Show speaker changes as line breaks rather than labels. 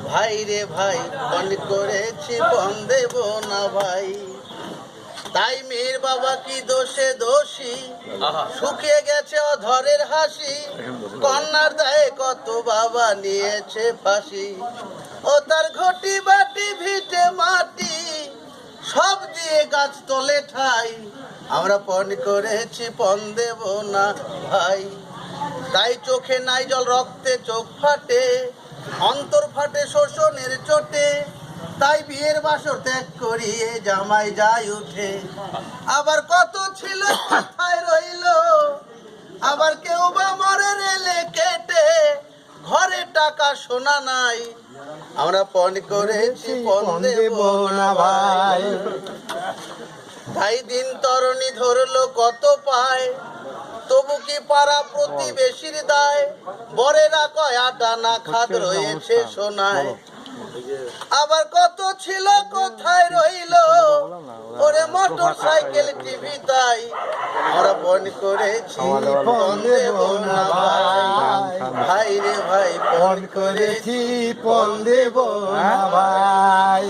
ভাই রে ভাই পণ করেছি পণ দেব না ভাই। তাই মেয়ের বাবা কি দোষে দোষী, শুকিয়ে গেছে অধরের হাসি। কন্যার দায়ে কত বাবা নিয়েছে ফাঁসি, ও তার ঘটি বাটি ভিটে মাটি সব দিয়ে গাছ তোলে ঠাই। আমরা পণ করেছি পণ দেব না ভাই। তাই চোখে নাই জল রক্তে চোখ ফাটে, অন্তর ফাটে শোষণের চোটে। তাই বিয়ের বাসর ত্যাগ করিয়ে জামাই যায় উঠে। আবার কত ছিল কোথায় রইল, আবার কেউ বা মরে রেলে কেটে। ঘরে টাকা সোনা নাই, আমরা পণ করেছি পণ দেব না ভাই। তাই দিন তরণী ধরলো কত পায়, তবু কি পাড়া প্রতিবেশীর দায়। বরেরা কয় আটা না খাদ রয়েছে সোনায়। আবার কত ছিল কোথায় রইল, ওরে মোটর সাইকেল টিভি তাই। আমরা পণ করেছি পণ দেব না ভাই। ভাই রে ভাই পণ করেছি
পণ দেব না ভাই।